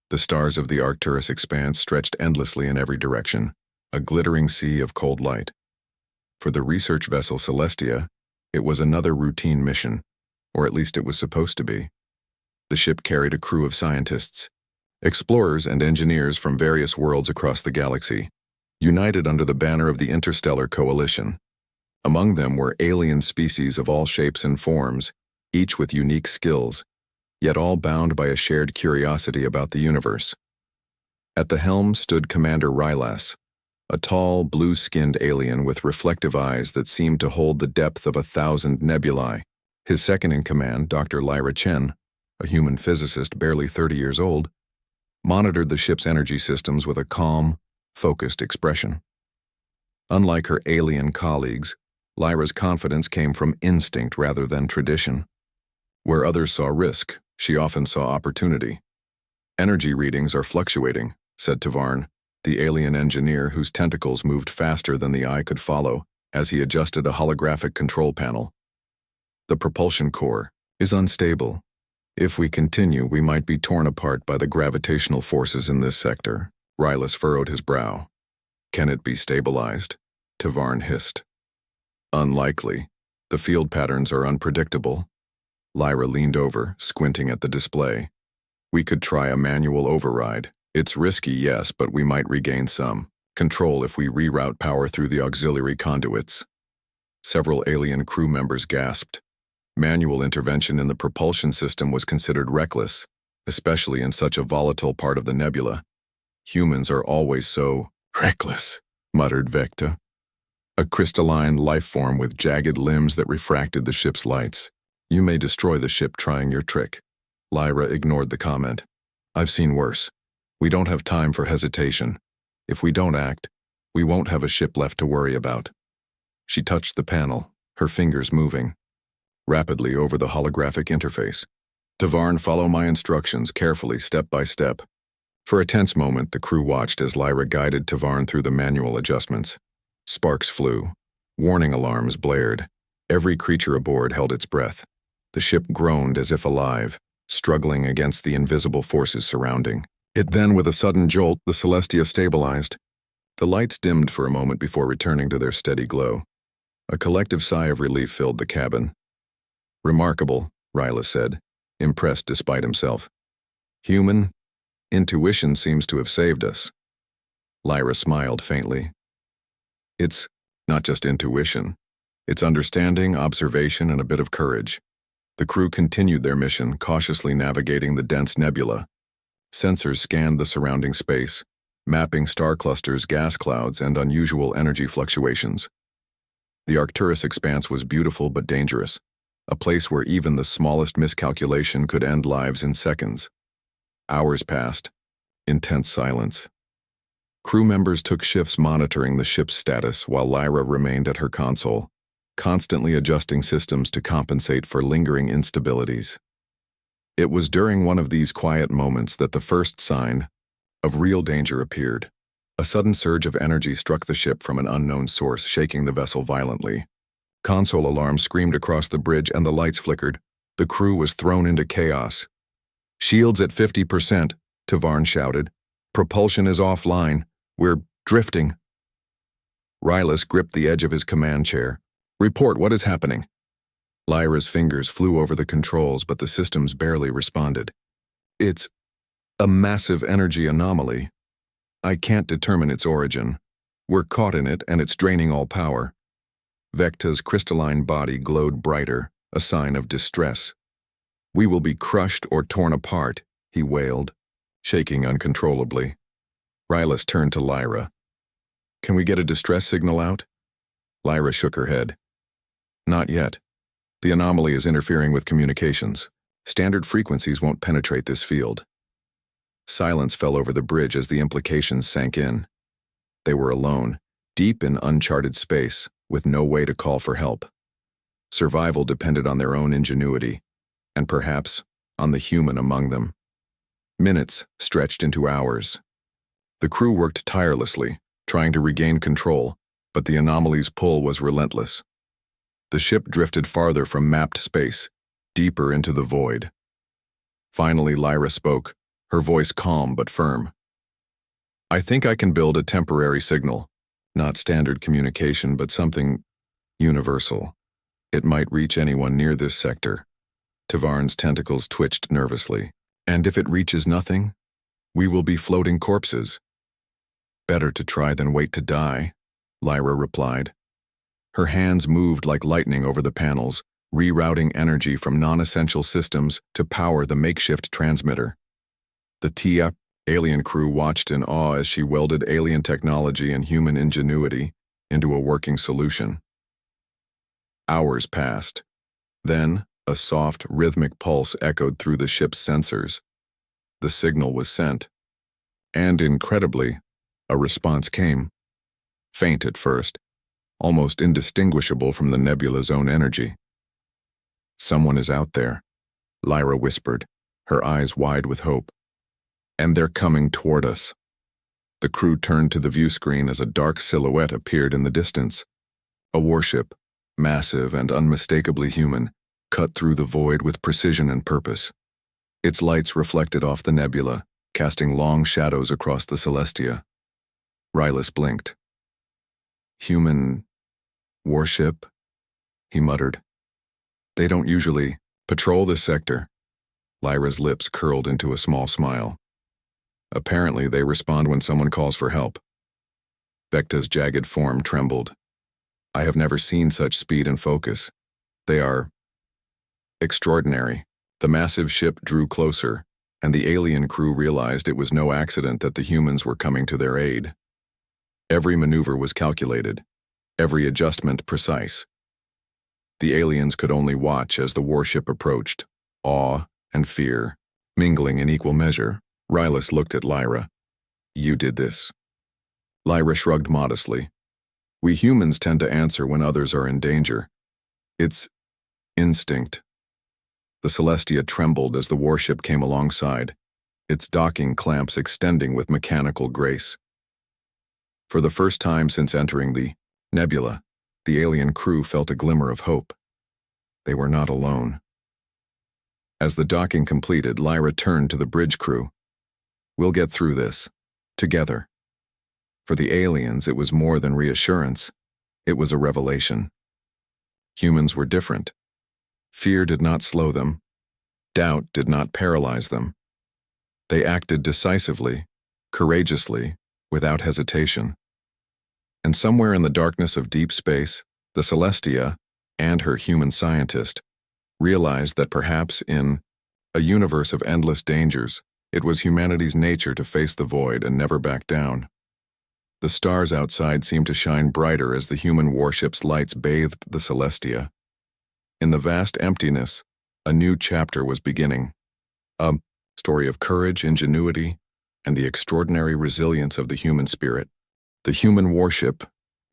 The stars of the Arcturus expanse stretched endlessly in every direction, a glittering sea of cold light. For the research vessel Celestia, it was another routine mission, or at least it was supposed to be. The ship carried a crew of scientists, explorers and engineers from various worlds across the galaxy, united under the banner of the Interstellar Coalition. Among them were alien species of all shapes and forms, each with unique skills, yet all bound by a shared curiosity about the universe. At the helm stood Commander Rylas, a tall, blue-skinned alien with reflective eyes that seemed to hold the depth of 1,000 nebulae. His second-in-command, Dr. Lyra Chen, a human physicist barely 30 years old, monitored the ship's energy systems with a calm, focused expression. Unlike her alien colleagues, Lyra's confidence came from instinct rather than tradition. Where others saw risk, she often saw opportunity. "Energy readings are fluctuating," said Tavarn, the alien engineer whose tentacles moved faster than the eye could follow as he adjusted a holographic control panel. "The propulsion core is unstable. If we continue, we might be torn apart by the gravitational forces in this sector." Rylas furrowed his brow. "Can it be stabilized?" Tavarn hissed. "Unlikely. The field patterns are unpredictable." Lyra leaned over, squinting at the display. "We could try a manual override. It's risky, yes, but we might regain some control if we reroute power through the auxiliary conduits." Several alien crew members gasped. Manual intervention in the propulsion system was considered reckless, especially in such a volatile part of the nebula. "Humans are always so reckless," muttered Vecta, a crystalline life form with jagged limbs that refracted the ship's lights. "You may destroy the ship trying your trick." Lyra ignored the comment. "I've seen worse. We don't have time for hesitation. If we don't act, we won't have a ship left to worry about." She touched the panel, her fingers moving rapidly over the holographic interface. "Tavarn, follow my instructions carefully, step by step." For a tense moment, the crew watched as Lyra guided Tavarn through the manual adjustments. Sparks flew. Warning alarms blared. Every creature aboard held its breath. The ship groaned as if alive, struggling against the invisible forces surrounding it. Then, with a sudden jolt, the Celestia stabilized. The lights dimmed for a moment before returning to their steady glow. A collective sigh of relief filled the cabin. "Remarkable," Rylas said, impressed despite himself. "Human intuition seems to have saved us." Lyra smiled faintly. "It's not just intuition. It's understanding, observation, and a bit of courage." The crew continued their mission, cautiously navigating the dense nebula. Sensors scanned the surrounding space, mapping star clusters, gas clouds, and unusual energy fluctuations. The Arcturus expanse was beautiful but dangerous, a place where even the smallest miscalculation could end lives in seconds. Hours passed. Intense silence. Crew members took shifts monitoring the ship's status while Lyra remained at her console, constantly adjusting systems to compensate for lingering instabilities. It was during one of these quiet moments that the first sign of real danger appeared. A sudden surge of energy struck the ship from an unknown source, shaking the vessel violently. Console alarms screamed across the bridge and the lights flickered. The crew was thrown into chaos. "Shields at 50%, Tavarn shouted. "Propulsion is offline. We're drifting." Rylas gripped the edge of his command chair. "Report, what is happening?" Lyra's fingers flew over the controls, but the systems barely responded. "It's a massive energy anomaly. I can't determine its origin. We're caught in it, and it's draining all power." Vecta's crystalline body glowed brighter, a sign of distress. "We will be crushed or torn apart," he wailed, shaking uncontrollably. Rylas turned to Lyra. "Can we get a distress signal out?" Lyra shook her head. "Not yet. The anomaly is interfering with communications. Standard frequencies won't penetrate this field." Silence fell over the bridge as the implications sank in. They were alone, deep in uncharted space, with no way to call for help. Survival depended on their own ingenuity, and perhaps on the human among them. Minutes stretched into hours. The crew worked tirelessly, trying to regain control, but the anomaly's pull was relentless. The ship drifted farther from mapped space, deeper into the void. Finally, Lyra spoke, her voice calm but firm. "I think I can build a temporary signal, not standard communication, but something universal. It might reach anyone near this sector." Tavarn's tentacles twitched nervously. "And if it reaches nothing, we will be floating corpses." "Better to try than wait to die," Lyra replied. Her hands moved like lightning over the panels, rerouting energy from non-essential systems to power the makeshift transmitter. The TIA alien crew watched in awe as she welded alien technology and human ingenuity into a working solution. Hours passed. Then, a soft, rhythmic pulse echoed through the ship's sensors. The signal was sent. And incredibly, a response came. Faint at first, almost indistinguishable from the nebula's own energy. "Someone is out there," Lyra whispered, her eyes wide with hope. "And they're coming toward us." The crew turned to the view screen as a dark silhouette appeared in the distance. A warship, massive and unmistakably human, cut through the void with precision and purpose. Its lights reflected off the nebula, casting long shadows across the Celestia. Rylus blinked. "Human warship?" he muttered. "They don't usually patrol this sector." Lyra's lips curled into a small smile. "Apparently they respond when someone calls for help." Vecta's jagged form trembled. "I have never seen such speed and focus. They are extraordinary." The massive ship drew closer, and the alien crew realized it was no accident that the humans were coming to their aid. Every maneuver was calculated, every adjustment precise. The aliens could only watch as the warship approached, awe and fear, mingling in equal measure. Rylus looked at Lyra. "You did this." Lyra shrugged modestly. "We humans tend to answer when others are in danger. It's instinct." The Celestia trembled as the warship came alongside, its docking clamps extending with mechanical grace. For the first time since entering the nebula, the alien crew felt a glimmer of hope. They were not alone. As the docking completed, Lyra turned to the bridge crew. "We'll get through this, together." For the aliens, it was more than reassurance. It was a revelation. Humans were different. Fear did not slow them. Doubt did not paralyze them. They acted decisively, courageously, without hesitation. And somewhere in the darkness of deep space, the Celestia, and her human scientist, realized that perhaps in a universe of endless dangers, it was humanity's nature to face the void and never back down. The stars outside seemed to shine brighter as the human warship's lights bathed the Celestia. In the vast emptiness, a new chapter was beginning. A story of courage, ingenuity, and the extraordinary resilience of the human spirit. The human warship,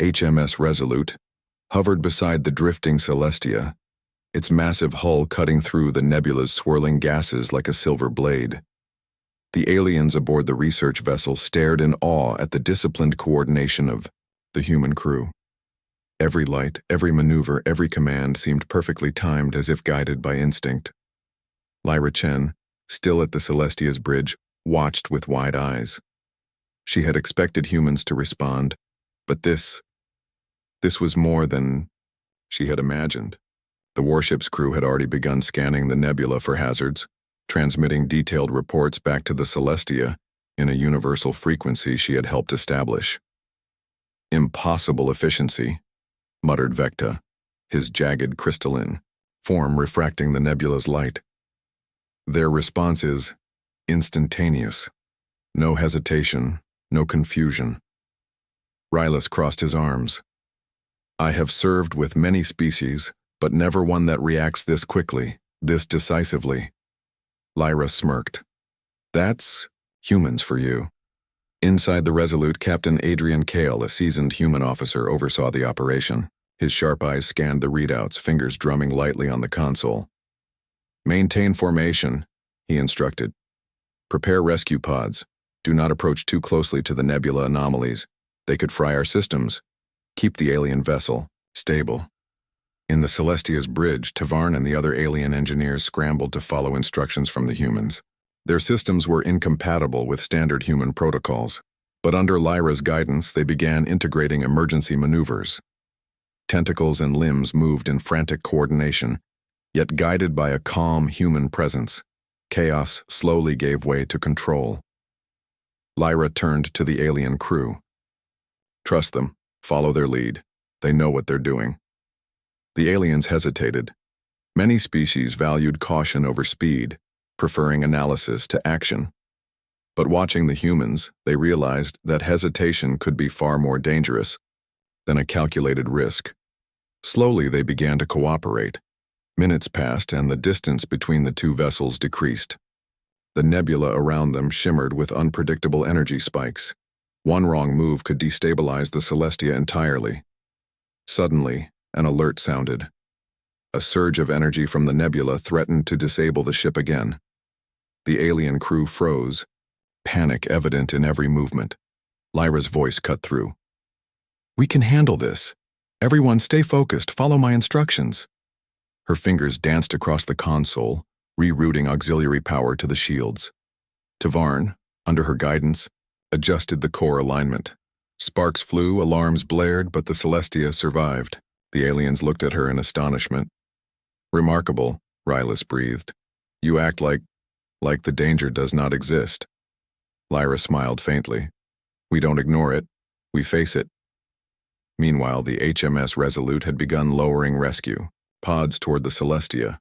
HMS Resolute, hovered beside the drifting Celestia, its massive hull cutting through the nebula's swirling gases like a silver blade. The aliens aboard the research vessel stared in awe at the disciplined coordination of the human crew. Every light, every maneuver, every command seemed perfectly timed as if guided by instinct. Lyra Chen, still at the Celestia's bridge, watched with wide eyes. She had expected humans to respond, but this was more than she had imagined. The warship's crew had already begun scanning the nebula for hazards, transmitting detailed reports back to the Celestia in a universal frequency she had helped establish. "Impossible efficiency," muttered Vecta, his jagged crystalline form refracting the nebula's light. "Their response is instantaneous. No hesitation, no confusion." Rylus crossed his arms. "I have served with many species, but never one that reacts this quickly, this decisively." Lyra smirked. "That's humans for you." Inside the Resolute, Captain Adrian Kale, a seasoned human officer, oversaw the operation. His sharp eyes scanned the readouts, fingers drumming lightly on the console. "Maintain formation," he instructed. "Prepare rescue pods. Do not approach too closely to the nebula anomalies. They could fry our systems. Keep the alien vessel stable." In the Celestia's bridge, Tavarn and the other alien engineers scrambled to follow instructions from the humans. Their systems were incompatible with standard human protocols, but under Lyra's guidance they began integrating emergency maneuvers. Tentacles and limbs moved in frantic coordination, yet guided by a calm human presence, chaos slowly gave way to control. Lyra turned to the alien crew. "Trust them. Follow their lead. They know what they're doing." The aliens hesitated. Many species valued caution over speed, preferring analysis to action. But watching the humans, they realized that hesitation could be far more dangerous than a calculated risk. Slowly they began to cooperate. Minutes passed and the distance between the two vessels decreased. The nebula around them shimmered with unpredictable energy spikes. One wrong move could destabilize the Celestia entirely. Suddenly, an alert sounded. A surge of energy from the nebula threatened to disable the ship again. The alien crew froze, panic evident in every movement. Lyra's voice cut through. "We can handle this. Everyone stay focused, follow my instructions." Her fingers danced across the console, rerouting auxiliary power to the shields. Tavarn, under her guidance, adjusted the core alignment. Sparks flew, alarms blared, but the Celestia survived. The aliens looked at her in astonishment. "Remarkable," Rylus breathed. "You act like the danger does not exist." Lyra smiled faintly. "We don't ignore it. We face it." Meanwhile, the HMS Resolute had begun lowering rescue pods toward the Celestia.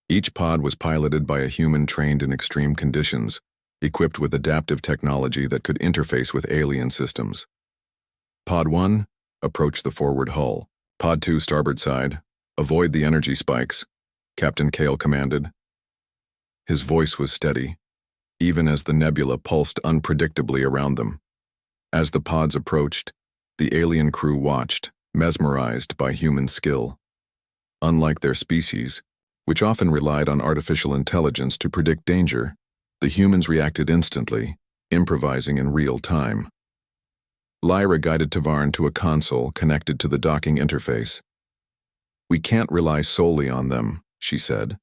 Each pod was piloted by a human trained in extreme conditions, equipped with adaptive technology that could interface with alien systems. Pod 1, approach the forward hull. Pod 2, starboard side, avoid the energy spikes, Captain Kale commanded. His voice was steady, even as the nebula pulsed unpredictably around them. As the pods approached, the alien crew watched, mesmerized by human skill. Unlike their species, which often relied on artificial intelligence to predict danger, the humans reacted instantly, improvising in real time. Lyra guided Tavarn to a console connected to the docking interface. "We can't rely solely on them," she said.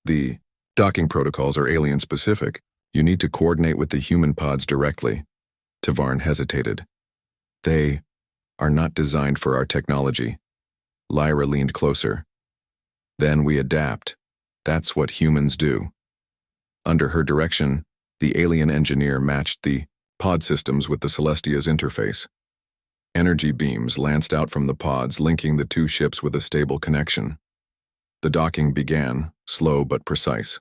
"The docking protocols are alien-specific. You need to coordinate with the human pods directly." Tavarn hesitated. "They are not designed for our technology." Lyra leaned closer. "Then we adapt. That's what humans do." Under her direction, the alien engineer matched the pod systems with the Celestia's interface. Energy beams lanced out from the pods, linking the two ships with a stable connection. The docking began, slow but precise.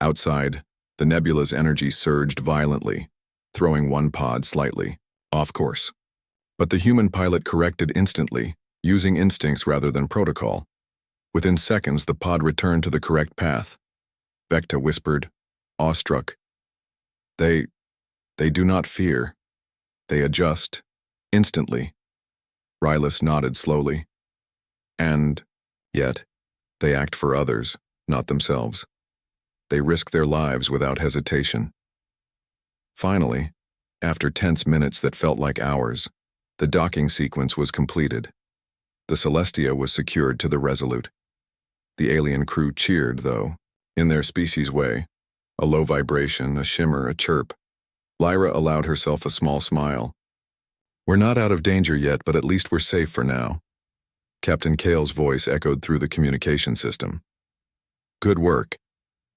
Outside, the nebula's energy surged violently, throwing one pod slightly off course. But the human pilot corrected instantly, using instincts rather than protocol. Within seconds, the pod returned to the correct path. Vecta whispered, awestruck. They do not fear. They adjust, instantly." Rylus nodded slowly. "And yet, they act for others, not themselves. They risk their lives without hesitation." Finally, after tense minutes that felt like hours, the docking sequence was completed. The Celestia was secured to the Resolute. The alien crew cheered, though, in their species way. A low vibration, a shimmer, a chirp. Lyra allowed herself a small smile. "We're not out of danger yet, but at least we're safe for now." Captain Kale's voice echoed through the communication system. "Good work.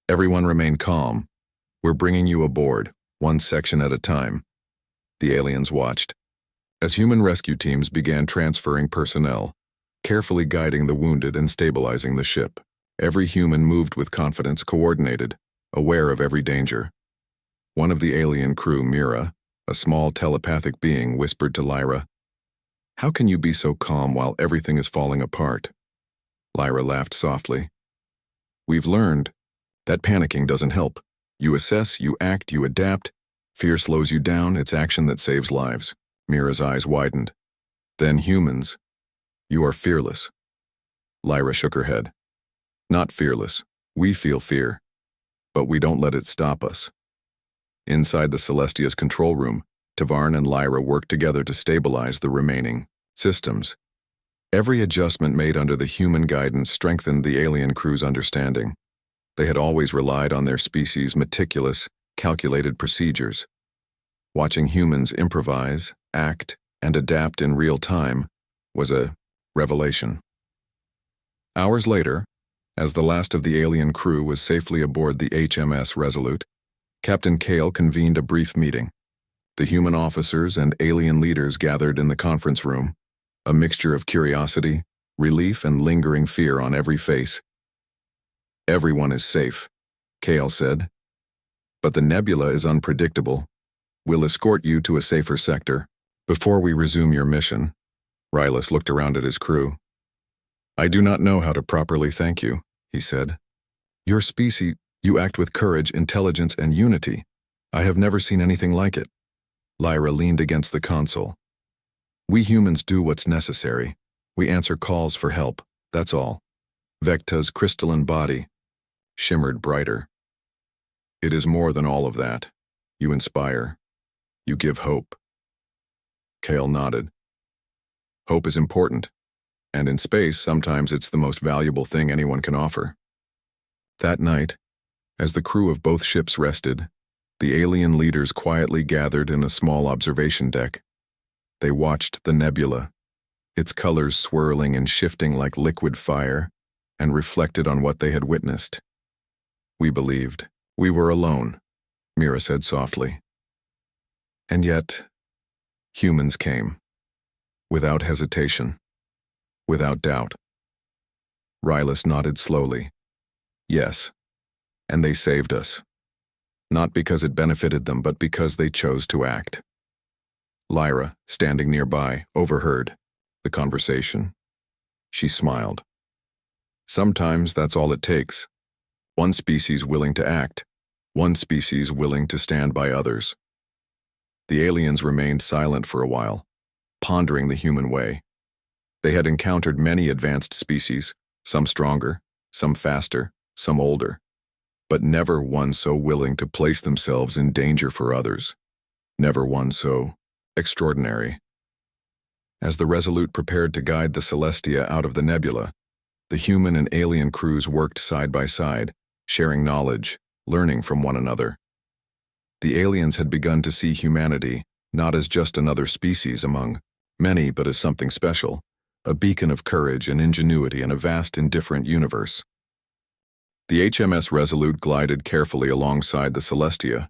Everyone remain calm. We're bringing you aboard, one section at a time." The aliens watched as human rescue teams began transferring personnel, carefully guiding the wounded and stabilizing the ship. Every human moved with confidence, coordinated, aware of every danger. One of the alien crew, Mira, a small telepathic being, whispered to Lyra, "How can you be so calm while everything is falling apart?" Lyra laughed softly. "We've learned that panicking doesn't help. You assess, you act, you adapt. Fear slows you down, it's action that saves lives." Mira's eyes widened. "Then humans, you are fearless." Lyra shook her head. "Not fearless. We feel fear, but we don't let it stop us." Inside the Celestia's control room, Tavarn and Lyra worked together to stabilize the remaining systems. Every adjustment made under the human guidance strengthened the alien crew's understanding. They had always relied on their species' meticulous, calculated procedures. Watching humans improvise, act, and adapt in real time was a revelation. Hours later, as the last of the alien crew was safely aboard the HMS Resolute, Captain Kale convened a brief meeting. The human officers and alien leaders gathered in the conference room, a mixture of curiosity, relief, and lingering fear on every face. "Everyone is safe," Kale said. "But the nebula is unpredictable. We'll escort you to a safer sector. Before we resume your mission," Rylus looked around at his crew. "I do not know how to properly thank you," he said. "Your species, you act with courage, intelligence, and unity. I have never seen anything like it." Lyra leaned against the console. "We humans do what's necessary. We answer calls for help, that's all." Vecta's crystalline body shimmered brighter. "It is more than all of that. You inspire. You give hope." Kale nodded. "Hope is important, and in space, sometimes it's the most valuable thing anyone can offer." That night, as the crew of both ships rested, the alien leaders quietly gathered in a small observation deck. They watched the nebula, its colors swirling and shifting like liquid fire, and reflected on what they had witnessed. "We believed we were alone," Mira said softly. "And yet, humans came, without hesitation, without doubt." Rylus nodded slowly. "Yes, and they saved us. Not because it benefited them, but because they chose to act." Lyra, standing nearby, overheard the conversation. She smiled. "Sometimes that's all it takes. One species willing to act, one species willing to stand by others." The aliens remained silent for a while, pondering the human way. They had encountered many advanced species, some stronger, some faster, some older, but never one so willing to place themselves in danger for others. Never one so extraordinary. As the Resolute prepared to guide the Celestia out of the nebula, the human and alien crews worked side by side, sharing knowledge, learning from one another. The aliens had begun to see humanity not as just another species among many, but as something special, a beacon of courage and ingenuity in a vast, indifferent universe. The HMS Resolute glided carefully alongside the Celestia,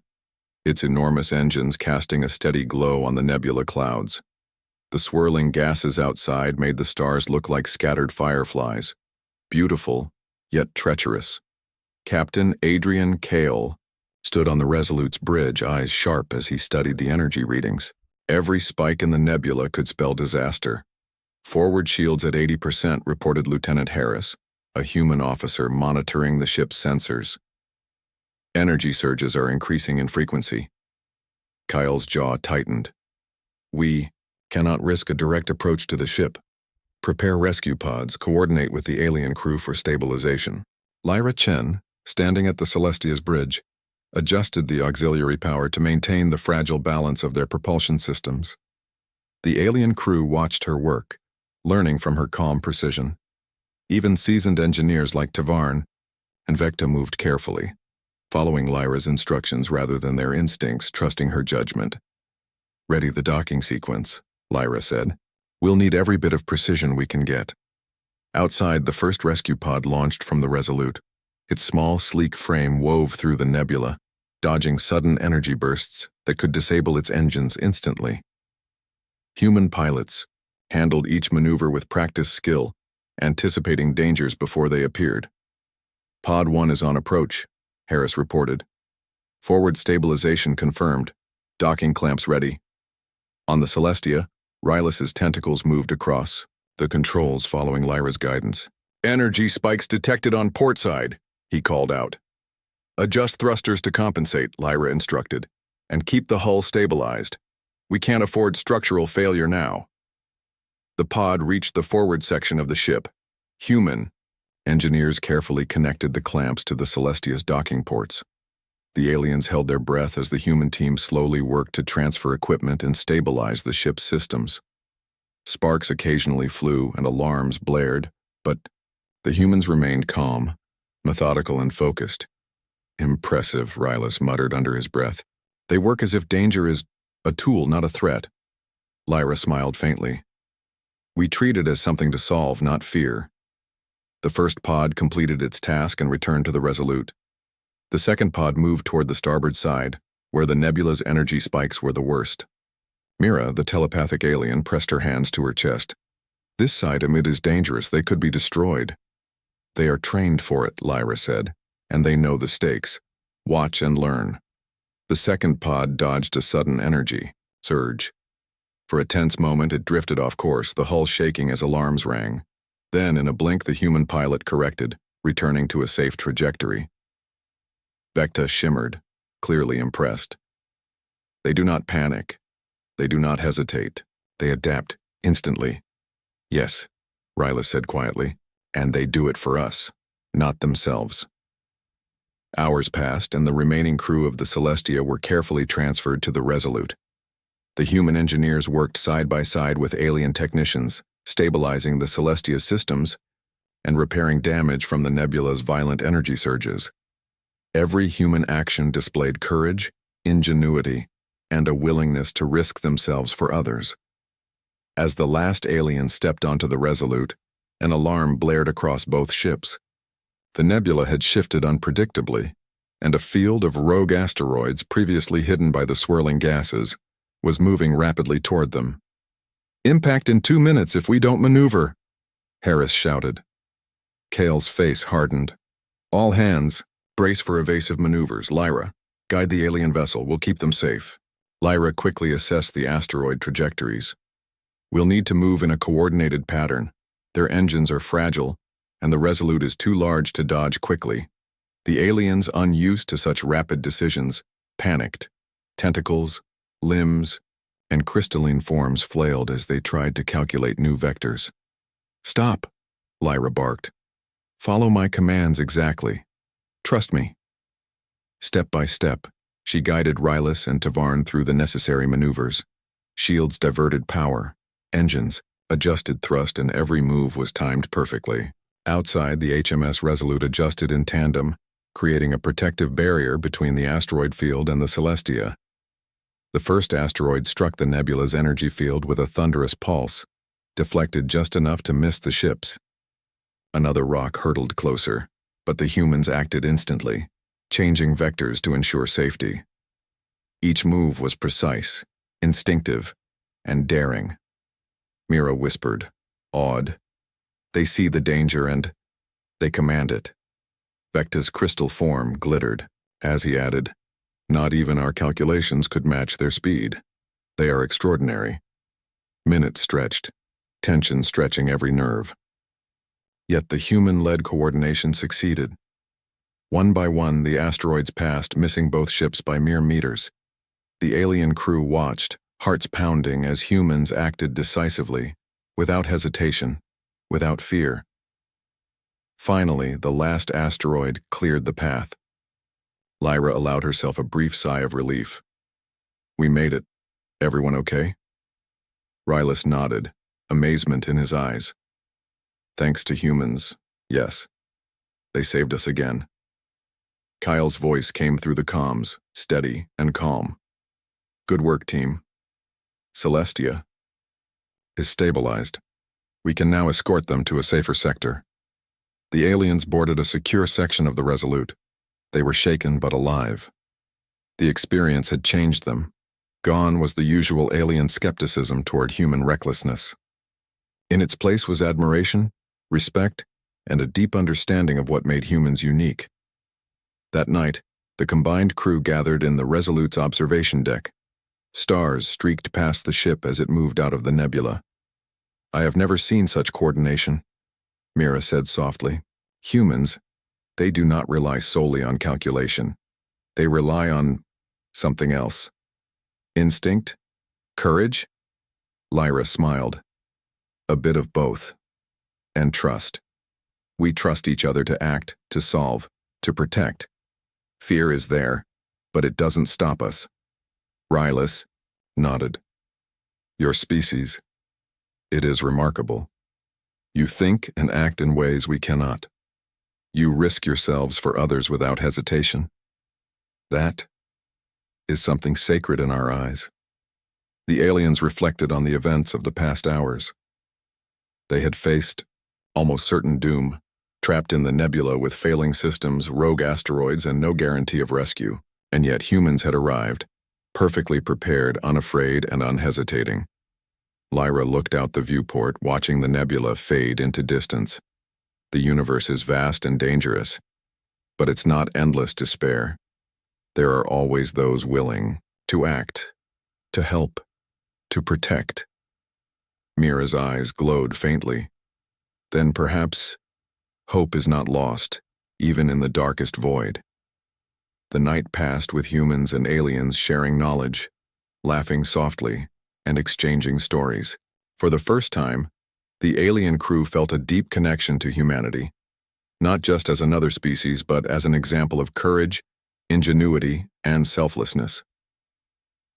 its enormous engines casting a steady glow on the nebula clouds. The swirling gases outside made the stars look like scattered fireflies, beautiful, yet treacherous. Captain Adrian Kale stood on the Resolute's bridge, eyes sharp as he studied the energy readings. Every spike in the nebula could spell disaster. "Forward shields at 80%, reported Lieutenant Harris, a human officer monitoring the ship's sensors. "Energy surges are increasing in frequency." Kyle's jaw tightened. "We cannot risk a direct approach to the ship. Prepare rescue pods, coordinate with the alien crew for stabilization." Lyra Chen, standing at the Celestia's bridge, adjusted the auxiliary power to maintain the fragile balance of their propulsion systems. The alien crew watched her work, learning from her calm precision. Even seasoned engineers like Tavarn and Vecta moved carefully, following Lyra's instructions rather than their instincts, trusting her judgment. "Ready the docking sequence," Lyra said. "We'll need every bit of precision we can get." Outside, the first rescue pod launched from the Resolute. Its small, sleek frame wove through the nebula, dodging sudden energy bursts that could disable its engines instantly. Human pilots handled each maneuver with practiced skill, anticipating dangers before they appeared. "Pod 1 is on approach," Harris reported. "Forward stabilization confirmed. Docking clamps ready." On the Celestia, Rylus's tentacles moved across, the controls following Lyra's guidance. "Energy spikes detected on port side," he called out. "Adjust thrusters to compensate," Lyra instructed, "and keep the hull stabilized. We can't afford structural failure now." The pod reached the forward section of the ship. Human. Engineers carefully connected the clamps to the Celestia's docking ports. The aliens held their breath as the human team slowly worked to transfer equipment and stabilize the ship's systems. Sparks occasionally flew and alarms blared, but the humans remained calm, methodical and focused. Impressive, Rylus muttered under his breath. They work as if danger is a tool, not a threat. Lyra smiled faintly. We treat it as something to solve, not fear. The first pod completed its task and returned to the Resolute. The second pod moved toward the starboard side, where the nebula's energy spikes were the worst. Mira, the telepathic alien, pressed her hands to her chest. This side emit is dangerous. They could be destroyed. They are trained for it, Lyra said, and they know the stakes. Watch and learn. The second pod dodged a sudden energy surge. For a tense moment, it drifted off course, the hull shaking as alarms rang. Then, in a blink, the human pilot corrected, returning to a safe trajectory. Vecta shimmered, clearly impressed. They do not panic. They do not hesitate. They adapt instantly. Yes, Rylus said quietly, and they do it for us, not themselves. Hours passed, and the remaining crew of the Celestia were carefully transferred to the Resolute. The human engineers worked side by side with alien technicians, stabilizing the Celestia's systems and repairing damage from the nebula's violent energy surges. Every human action displayed courage, ingenuity, and a willingness to risk themselves for others. As the last alien stepped onto the Resolute, an alarm blared across both ships. The nebula had shifted unpredictably, and a field of rogue asteroids previously hidden by the swirling gases was moving rapidly toward them. Impact in 2 minutes if we don't maneuver, Harris shouted. Kale's face hardened. All hands, brace for evasive maneuvers. Lyra, guide the alien vessel. We'll keep them safe. Lyra quickly assessed the asteroid trajectories. We'll need to move in a coordinated pattern. Their engines are fragile, and the Resolute is too large to dodge quickly. The aliens, unused to such rapid decisions, panicked. Tentacles, limbs, and crystalline forms flailed as they tried to calculate new vectors. Stop, Lyra barked. Follow my commands exactly. Trust me. Step by step, she guided Rylus and Tavarn through the necessary maneuvers. Shields diverted power, engines adjusted thrust, and every move was timed perfectly. Outside, the HMS Resolute adjusted in tandem, creating a protective barrier between the asteroid field and the Celestia. The first asteroid struck the nebula's energy field with a thunderous pulse, deflected just enough to miss the ships. Another rock hurtled closer, but the humans acted instantly, changing vectors to ensure safety. Each move was precise, instinctive, and daring. Mira whispered, awed. They see the danger and they command it. Vecta's crystal form glittered, as he added, not even our calculations could match their speed. They are extraordinary. Minutes stretched, tension stretching every nerve. Yet the human-led coordination succeeded. One by one, the asteroids passed, missing both ships by mere meters. The alien crew watched, hearts pounding, as humans acted decisively, without hesitation, without fear. Finally, the last asteroid cleared the path. Lyra allowed herself a brief sigh of relief. We made it. Everyone okay? Rylus nodded, amazement in his eyes. Thanks to humans, yes. They saved us again. Kyle's voice came through the comms, steady and calm. Good work, team. Celestia is stabilized. We can now escort them to a safer sector. The aliens boarded a secure section of the Resolute. They were shaken but alive. The experience had changed them. Gone was the usual alien skepticism toward human recklessness. In its place was admiration, respect, and a deep understanding of what made humans unique. That night, the combined crew gathered in the Resolute's observation deck. Stars streaked past the ship as it moved out of the nebula. I have never seen such coordination, Mira said softly. Humans, they do not rely solely on calculation. They rely on something else. Instinct? Courage? Lyra smiled. A bit of both. And trust. We trust each other to act, to solve, to protect. Fear is there, but it doesn't stop us. Rylus nodded. Your species. It is remarkable. You think and act in ways we cannot. You risk yourselves for others without hesitation. That is something sacred in our eyes. The aliens reflected on the events of the past hours. They had faced almost certain doom, trapped in the nebula with failing systems, rogue asteroids, and no guarantee of rescue. And yet humans had arrived, perfectly prepared, unafraid, and unhesitating. Lyra looked out the viewport, watching the nebula fade into distance. The universe is vast and dangerous, but it's not endless despair. There are always those willing to act, to help, to protect. Mira's eyes glowed faintly. Then perhaps hope is not lost, even in the darkest void. The night passed with humans and aliens sharing knowledge, laughing softly, and exchanging stories. For the first time, the alien crew felt a deep connection to humanity, not just as another species, but as an example of courage, ingenuity, and selflessness.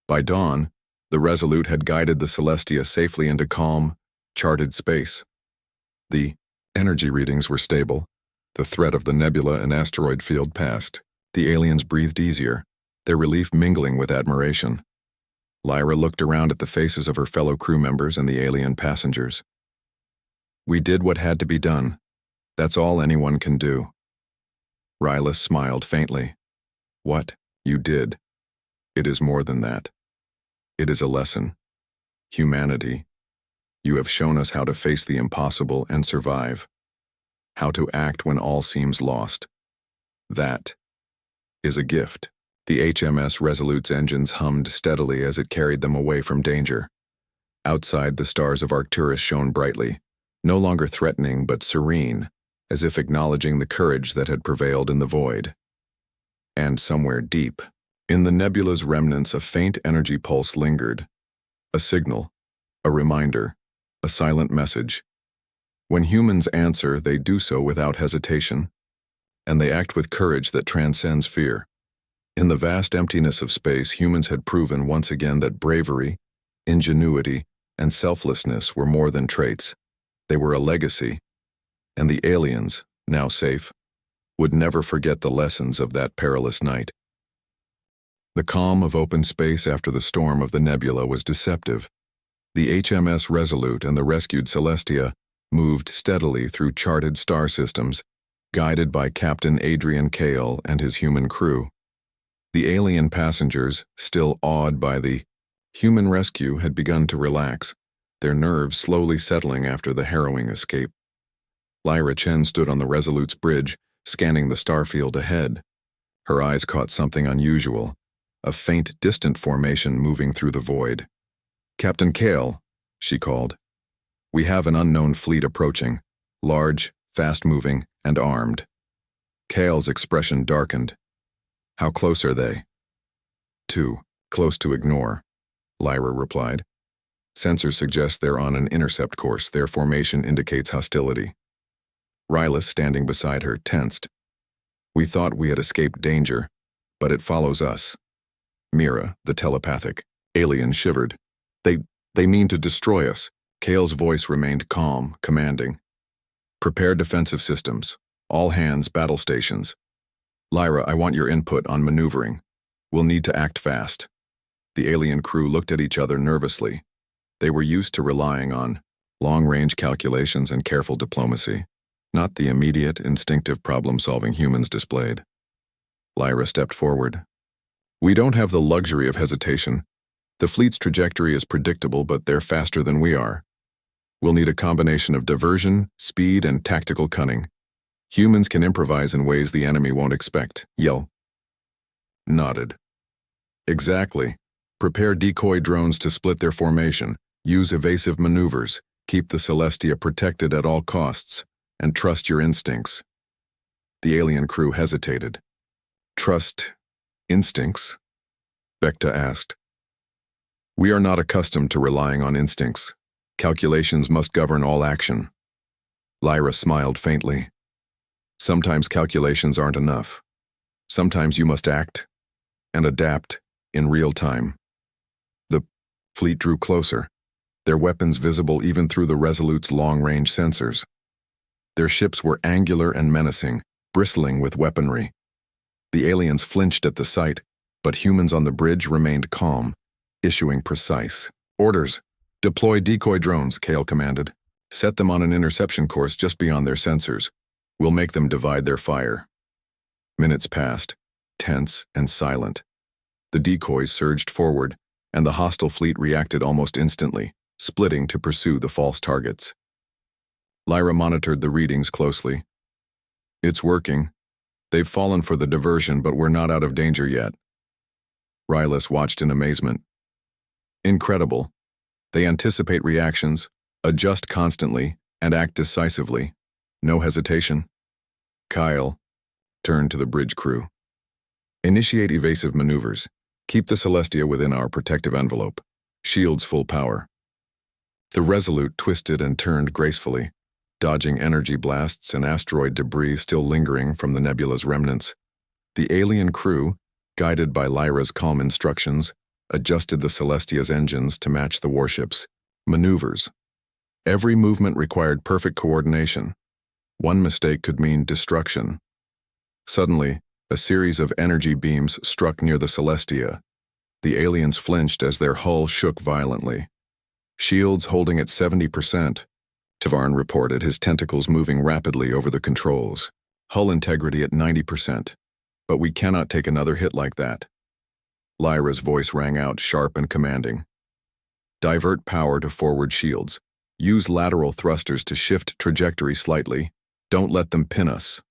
By dawn, the Resolute had guided the Celestia safely into calm, charted space. The energy readings were stable. The threat of the nebula and asteroid field passed. The aliens breathed easier, their relief mingling with admiration. Lyra looked around at the faces of her fellow crew members and the alien passengers. We did what had to be done. That's all anyone can do. Rylas smiled faintly. What you did. It is more than that. It is a lesson. Humanity. You have shown us how to face the impossible and survive. How to act when all seems lost. That is a gift. The HMS Resolute's engines hummed steadily as it carried them away from danger. Outside, the stars of Arcturus shone brightly, no longer threatening but serene, as if acknowledging the courage that had prevailed in the void. And somewhere deep, in the nebula's remnants, a faint energy pulse lingered. A signal, a reminder, a silent message. When humans answer, they do so without hesitation, and they act with courage that transcends fear. In the vast emptiness of space, humans had proven once again that bravery, ingenuity, and selflessness were more than traits. They were a legacy, and the aliens, now safe, would never forget the lessons of that perilous night. The calm of open space after the storm of the nebula was deceptive. The HMS Resolute and the rescued Celestia moved steadily through charted star systems, guided by Captain Adrian Kale and his human crew. The alien passengers, still awed by the human rescue, had begun to relax, their nerves slowly settling after the harrowing escape. Lyra Chen stood on the Resolute's bridge, scanning the starfield ahead. Her eyes caught something unusual, a faint, distant formation moving through the void. "Captain Kale," she called. "We have an unknown fleet approaching, large, fast-moving, and armed." Kale's expression darkened. "How close are they?" "Too close to ignore," Lyra replied. "Sensors suggest they're on an intercept course. Their formation indicates hostility." Rylas, standing beside her, tensed. "We thought we had escaped danger, but it follows us." Mira, the telepathic alien, shivered. They mean to destroy us." Kale's voice remained calm, commanding. "Prepare defensive systems. All hands, battle stations. Lyra, I want your input on maneuvering. We'll need to act fast." The alien crew looked at each other nervously. They were used to relying on long-range calculations and careful diplomacy, not the immediate, instinctive problem-solving humans displayed. Lyra stepped forward. "We don't have the luxury of hesitation. The fleet's trajectory is predictable, but they're faster than we are. We'll need a combination of diversion, speed, and tactical cunning. Humans can improvise in ways the enemy won't expect." Yell nodded. "Exactly. Prepare decoy drones to split their formation. Use evasive maneuvers. Keep the Celestia protected at all costs. And trust your instincts." The alien crew hesitated. "Trust instincts?" Vecta asked. "We are not accustomed to relying on instincts. Calculations must govern all action." Lyra smiled faintly. "Sometimes calculations aren't enough. Sometimes you must act and adapt in real time." The fleet drew closer, their weapons visible even through the Resolute's long-range sensors. Their ships were angular and menacing, bristling with weaponry. The aliens flinched at the sight, but humans on the bridge remained calm, issuing precise orders. "Deploy decoy drones," Kale commanded. "Set them on an interception course just beyond their sensors. We'll make them divide their fire." Minutes passed, tense and silent. The decoys surged forward, and the hostile fleet reacted almost instantly, splitting to pursue the false targets. Lyra monitored the readings closely. "It's working. They've fallen for the diversion, but we're not out of danger yet." Rylus watched in amazement. "Incredible. They anticipate reactions, adjust constantly, and act decisively. No hesitation." Kyle turned to the bridge crew. "Initiate evasive maneuvers. Keep the Celestia within our protective envelope. Shields full power." The Resolute twisted and turned gracefully, dodging energy blasts and asteroid debris still lingering from the nebula's remnants. The alien crew, guided by Lyra's calm instructions, adjusted the Celestia's engines to match the warship's maneuvers. Every movement required perfect coordination. One mistake could mean destruction. Suddenly, a series of energy beams struck near the Celestia. The aliens flinched as their hull shook violently. "Shields holding at 70%. Tavarn reported, his tentacles moving rapidly over the controls. "Hull integrity at 90%. But we cannot take another hit like that." Lyra's voice rang out, sharp and commanding. "Divert power to forward shields. Use lateral thrusters to shift trajectory slightly. Don't let them pin us."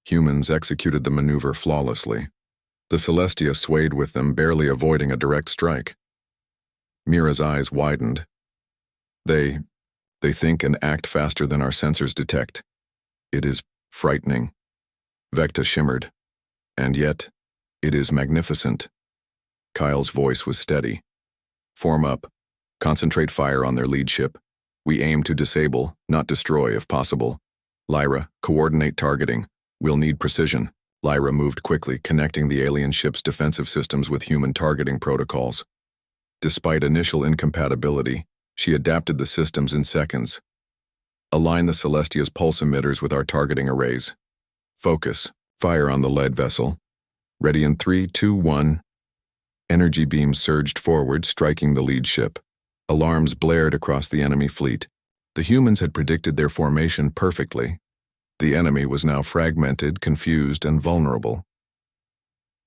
Humans executed the maneuver flawlessly. The Celestia swayed with them, barely avoiding a direct strike. Mira's eyes widened. They think and act faster than our sensors detect. It is frightening." Vecta shimmered. "And yet, it is magnificent." Kyle's voice was steady. "Form up. Concentrate fire on their lead ship. We aim to disable, not destroy if possible. Lyra, coordinate targeting. We'll need precision." Lyra moved quickly, connecting the alien ship's defensive systems with human targeting protocols. Despite initial incompatibility, she adapted the systems in seconds. "Align the Celestia's pulse emitters with our targeting arrays. Focus. Fire on the lead vessel. Ready in 3, 2, 1. Energy beams surged forward, striking the lead ship. Alarms blared across the enemy fleet. The humans had predicted their formation perfectly. The enemy was now fragmented, confused, and vulnerable.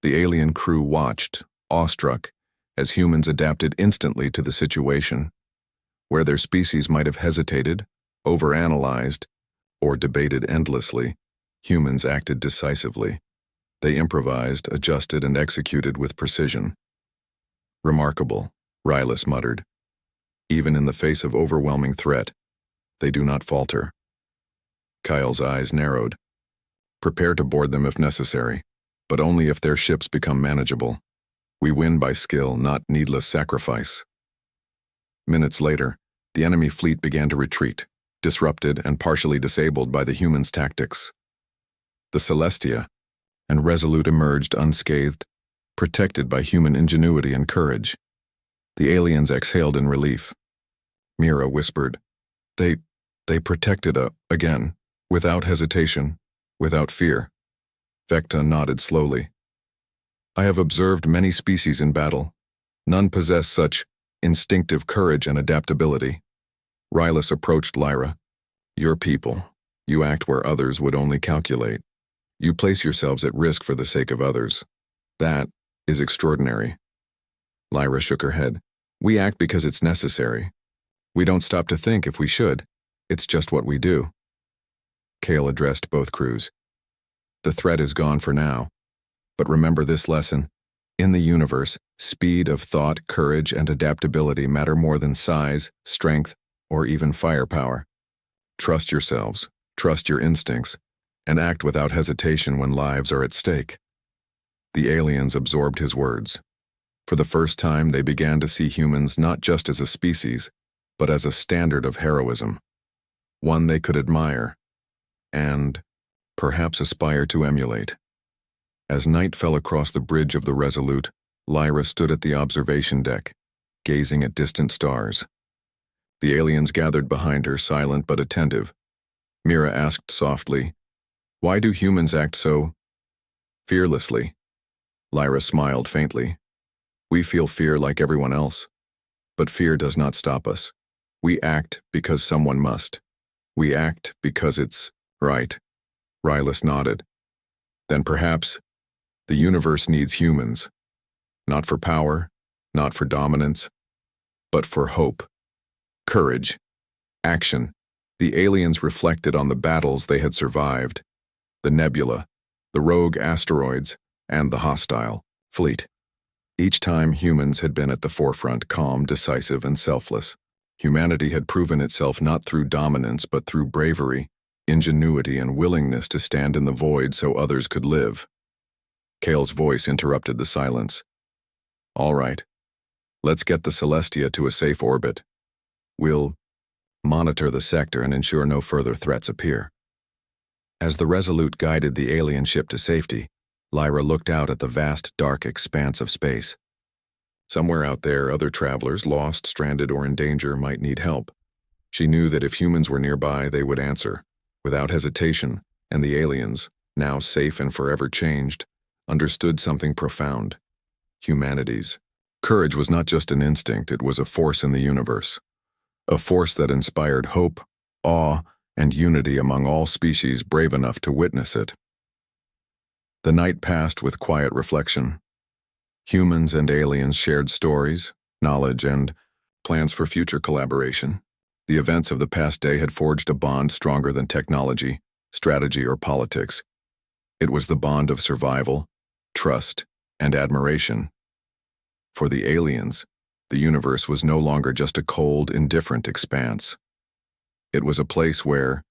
The alien crew watched, awestruck, as humans adapted instantly to the situation. Where their species might have hesitated, overanalyzed, or debated endlessly, humans acted decisively. They improvised, adjusted, and executed with precision. "Remarkable," Rylus muttered. "Even in the face of overwhelming threat, they do not falter." Kyle's eyes narrowed. "Prepare to board them if necessary, but only if their ships become manageable. We win by skill, not needless sacrifice." Minutes later, the enemy fleet began to retreat, disrupted and partially disabled by the humans' tactics. The Celestia and Resolute emerged unscathed, protected by human ingenuity and courage. The aliens exhaled in relief. Mira whispered, They protected again, without hesitation, without fear." Vecta nodded slowly. "I have observed many species in battle. None possess such instinctive courage and adaptability." Rylus approached Lyra. "Your people. You act where others would only calculate. You place yourselves at risk for the sake of others. That is extraordinary." Lyra shook her head. "We act because it's necessary. We don't stop to think if we should. It's just what we do." Kale addressed both crews. "The threat is gone for now. But remember this lesson. In the universe, speed of thought, courage, and adaptability matter more than size, strength, or even firepower. Trust yourselves, trust your instincts, and act without hesitation when lives are at stake." The aliens absorbed his words. For the first time, they began to see humans not just as a species, but as a standard of heroism, one they could admire, and perhaps aspire to emulate. As night fell across the bridge of the Resolute, Lyra stood at the observation deck, gazing at distant stars. The aliens gathered behind her, silent but attentive. Mira asked softly, Why do humans act so fearlessly? Lyra smiled faintly. We feel fear like everyone else, but fear does not stop us. We act because someone must. We act because it's right. Rylus nodded. Then perhaps the universe needs humans, not for power, not for dominance, but for hope, courage, action. The aliens reflected on the battles they had survived, the nebula, the rogue asteroids, and the hostile fleet. Each time humans had been at the forefront, calm, decisive, and selfless. Humanity had proven itself not through dominance but through bravery, ingenuity, and willingness to stand in the void so others could live. Kale's voice interrupted the silence. All right, let's get the Celestia to a safe orbit. We'll monitor the sector and ensure no further threats appear. As the Resolute guided the alien ship to safety, Lyra looked out at the vast, dark expanse of space. Somewhere out there, other travelers, lost, stranded, or in danger, might need help. She knew that if humans were nearby, they would answer, without hesitation, and the aliens, now safe and forever changed, understood something profound. Humanity's courage was not just an instinct, it was a force in the universe. A force that inspired hope, awe, and unity among all species brave enough to witness it. The night passed with quiet reflection. Humans and aliens shared stories, knowledge, and plans for future collaboration. The events of the past day had forged a bond stronger than technology, strategy, or politics. It was the bond of survival, trust, and admiration. For the aliens, the universe was no longer just a cold, indifferent expanse. It was a place where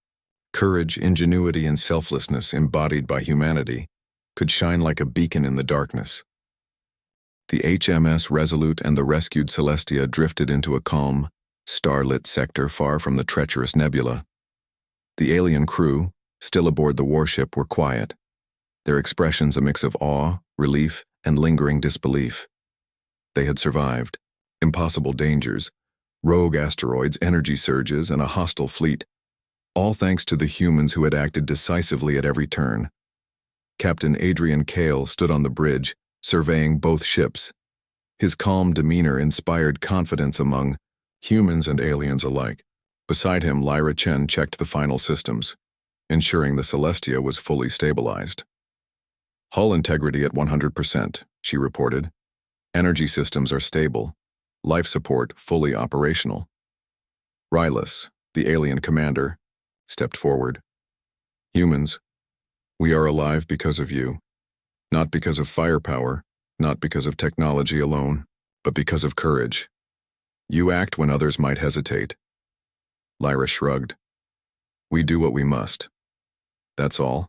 courage, ingenuity, and selflessness embodied by humanity could shine like a beacon in the darkness. The HMS Resolute and the rescued Celestia drifted into a calm, starlit sector far from the treacherous nebula. The alien crew, still aboard the warship, were quiet, their expressions a mix of awe, relief, and lingering disbelief. They had survived impossible dangers, rogue asteroids, energy surges, and a hostile fleet, all thanks to the humans who had acted decisively at every turn. Captain Adrian Kale stood on the bridge, surveying both ships. His calm demeanor inspired confidence among humans and aliens alike. Beside him, Lyra Chen checked the final systems, ensuring the Celestia was fully stabilized. Hull integrity at 100%, she reported. Energy systems are stable. Life support fully operational. Rylus, the alien commander, stepped forward. Humans, we are alive because of you. Not because of firepower, not because of technology alone, but because of courage. You act when others might hesitate. Lyra shrugged. We do what we must. That's all.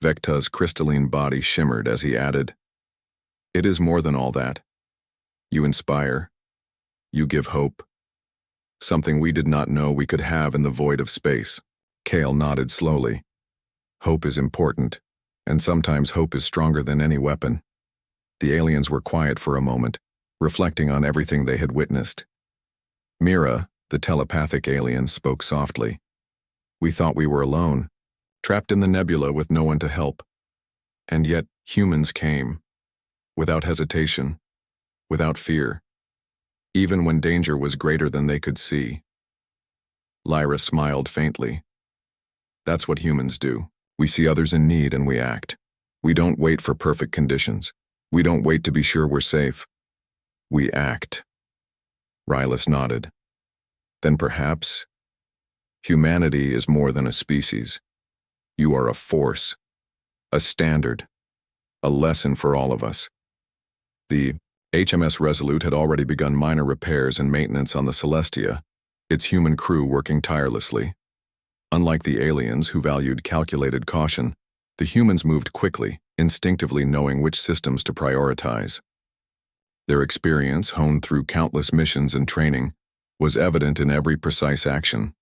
Vecta's crystalline body shimmered as he added, it is more than all that. You inspire. You give hope. Something we did not know we could have in the void of space. Kale nodded slowly. Hope is important, and sometimes hope is stronger than any weapon. The aliens were quiet for a moment, reflecting on everything they had witnessed. Mira, the telepathic alien, spoke softly. We thought we were alone, trapped in the nebula with no one to help. And yet humans came, without hesitation, without fear, even when danger was greater than they could see. Lyra smiled faintly. That's what humans do. We see others in need and we act. We don't wait for perfect conditions. We don't wait to be sure we're safe. We act. Rylus nodded. Then perhaps humanity is more than a species. You are a force, a standard, a lesson for all of us. The HMS Resolute had already begun minor repairs and maintenance on the Celestia, its human crew working tirelessly. Unlike the aliens, who valued calculated caution, the humans moved quickly, instinctively knowing which systems to prioritize. Their experience, honed through countless missions and training, was evident in every precise action.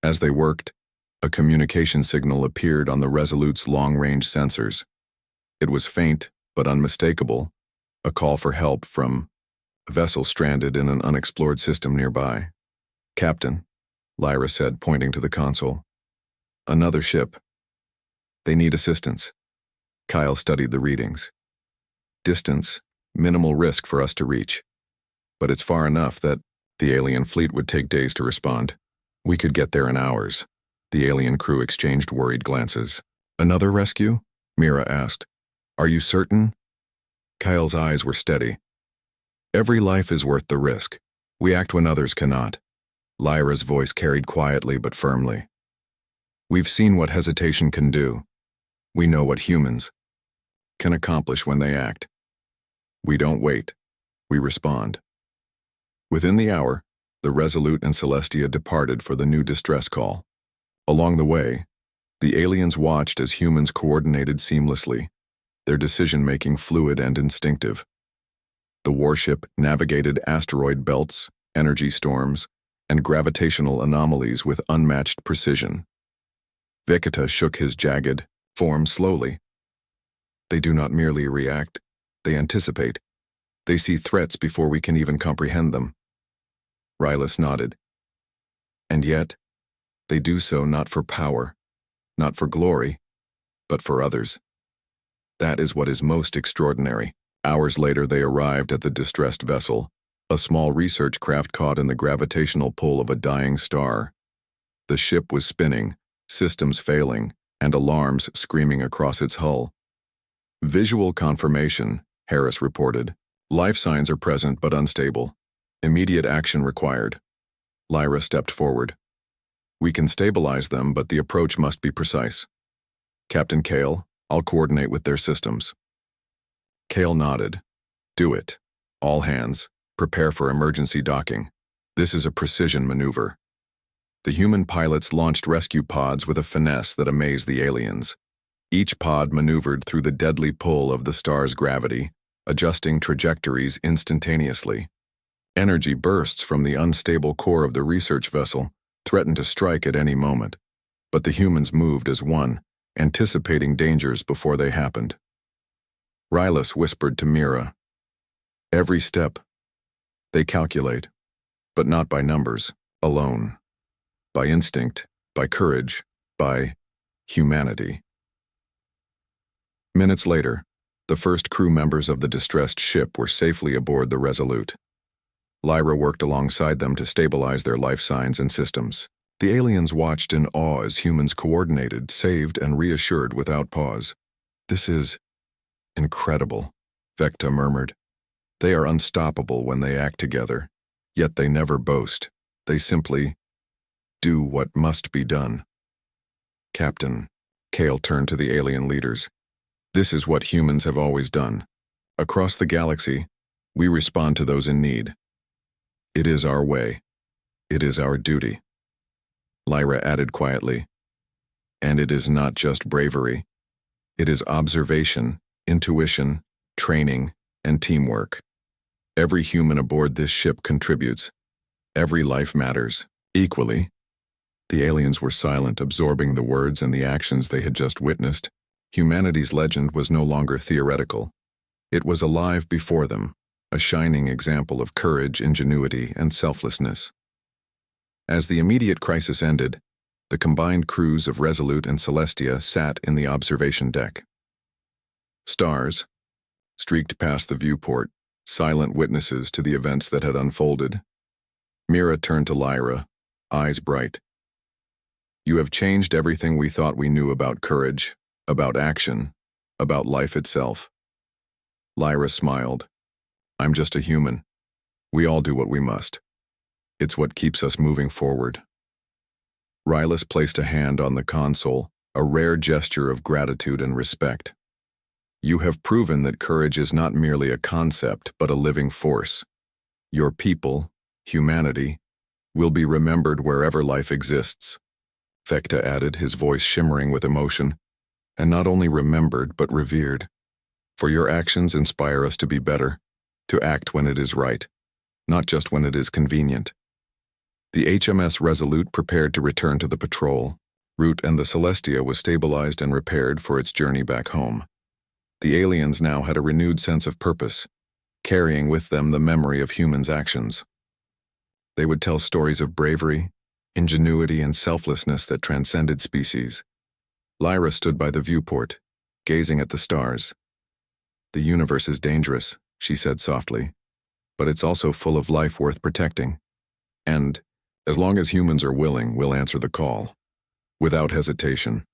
As they worked, a communication signal appeared on the Resolute's long-range sensors. It was faint but unmistakable, a call for help from a vessel stranded in an unexplored system nearby. Captain, Lyra said, pointing to the console. Another ship. They need assistance. Kyle studied the readings. Distance, minimal risk for us to reach. But it's far enough that the alien fleet would take days to respond. We could get there in hours. The alien crew exchanged worried glances. Another rescue? Mira asked. Are you certain? Kyle's eyes were steady. Every life is worth the risk. We act when others cannot. Lyra's voice carried quietly but firmly. We've seen what hesitation can do. We know what humans can accomplish when they act. We don't wait. We respond. Within the hour, the Resolute and Celestia departed for the new distress call. Along the way, the aliens watched as humans coordinated seamlessly, their decision-making fluid and instinctive. The warship navigated asteroid belts, energy storms, and gravitational anomalies with unmatched precision. Veketa shook his jagged form slowly. They do not merely react, they anticipate. They see threats before we can even comprehend them. Rylus nodded. And yet, they do so not for power, not for glory, but for others. That is what is most extraordinary. Hours later they arrived at the distressed vessel, a small research craft caught in the gravitational pull of a dying star. The ship was spinning, systems failing, and alarms screaming across its hull. Visual confirmation, Harris reported. Life signs are present but unstable. Immediate action required. Lyra stepped forward. We can stabilize them, but the approach must be precise. Captain Kale, I'll coordinate with their systems. Kale nodded. Do it. All hands, prepare for emergency docking. This is a precision maneuver. The human pilots launched rescue pods with a finesse that amazed the aliens. Each pod maneuvered through the deadly pull of the star's gravity, adjusting trajectories instantaneously. Energy bursts from the unstable core of the research vessel threatened to strike at any moment, but the humans moved as one, anticipating dangers before they happened. Rylus whispered to Mira. Every step. They calculate, but not by numbers, alone. By instinct, by courage, by humanity. Minutes later, the first crew members of the distressed ship were safely aboard the Resolute. Lyra worked alongside them to stabilize their life signs and systems. The aliens watched in awe as humans coordinated, saved, and reassured without pause. This is incredible, Vekta murmured. They are unstoppable when they act together, yet they never boast. They simply do what must be done. Captain, Kale turned to the alien leaders. This is what humans have always done. Across the galaxy, we respond to those in need. It is our way. It is our duty. Lyra added quietly. And it is not just bravery. It is observation, intuition, training, and teamwork. Every human aboard this ship contributes. Every life matters, equally. The aliens were silent, absorbing the words and the actions they had just witnessed. Humanity's legend was no longer theoretical. It was alive before them, a shining example of courage, ingenuity, and selflessness. As the immediate crisis ended, the combined crews of Resolute and Celestia sat in the observation deck. Stars streaked past the viewport, silent witnesses to the events that had unfolded. Mira turned to Lyra, eyes bright. You have changed everything we thought we knew about courage, about action, about life itself. Lyra smiled. I'm just a human. We all do what we must. It's what keeps us moving forward. Rylus placed a hand on the console, a rare gesture of gratitude and respect. You have proven that courage is not merely a concept, but a living force. Your people, humanity, will be remembered wherever life exists. Vekta added, his voice shimmering with emotion. And not only remembered, but revered. For your actions inspire us to be better, to act when it is right, not just when it is convenient. The HMS Resolute prepared to return to the patrol. Route and the Celestia was stabilized and repaired for its journey back home. The aliens now had a renewed sense of purpose, carrying with them the memory of humans' actions. They would tell stories of bravery, ingenuity, and selflessness that transcended species. Lyra stood by the viewport, gazing at the stars. "The universe is dangerous," she said softly, "but it's also full of life worth protecting. And, as long as humans are willing, we'll answer the call." Without hesitation.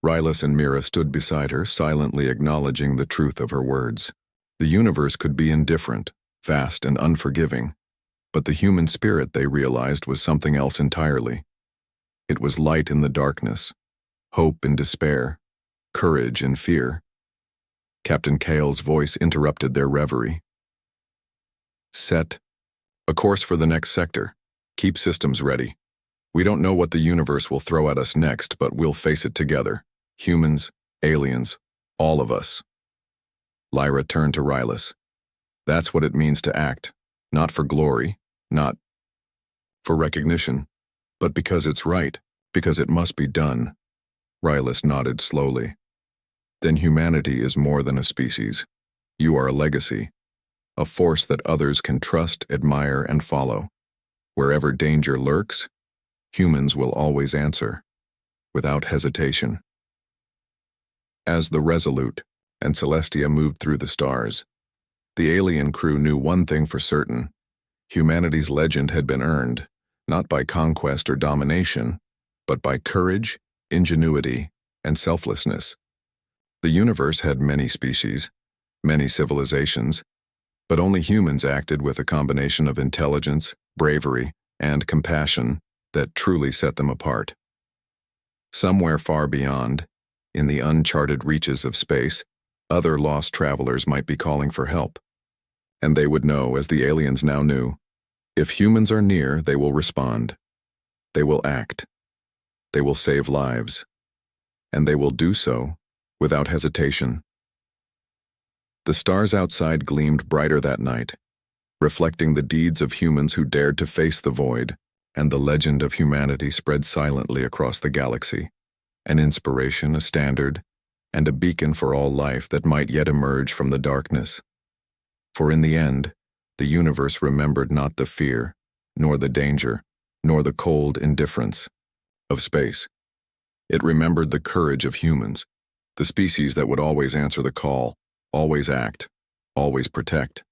Rylus and Mira stood beside her, silently acknowledging the truth of her words. The universe could be indifferent, vast and unforgiving, but the human spirit, they realized, was something else entirely. It was light in the darkness, hope in despair, courage in fear. Captain Kale's voice interrupted their reverie. "Set a course for the next sector. Keep systems ready. We don't know what the universe will throw at us next, but we'll face it together. Humans, aliens, all of us." Lyra turned to Rylus. "That's what it means to act, not for glory, not for recognition, but because it's right, because it must be done." Rylus nodded slowly. "Then humanity is more than a species. You are a legacy, a force that others can trust, admire, and follow. Wherever danger lurks, humans will always answer, without hesitation." As the Resolute and Celestia moved through the stars, the alien crew knew one thing for certain. Humanity's legend had been earned, not by conquest or domination, but by courage, ingenuity, and selflessness. The universe had many species, many civilizations, but only humans acted with a combination of intelligence, bravery, and compassion that truly set them apart. Somewhere far beyond, in the uncharted reaches of space, other lost travelers might be calling for help. And they would know, as the aliens now knew, if humans are near, they will respond. They will act. They will save lives. And they will do so without hesitation. The stars outside gleamed brighter that night, reflecting the deeds of humans who dared to face the void, and the legend of humanity spread silently across the galaxy, an inspiration, a standard, and a beacon for all life that might yet emerge from the darkness. For in the end, the universe remembered not the fear, nor the danger, nor the cold indifference of space. It remembered the courage of humans, the species that would always answer the call, always act, always protect.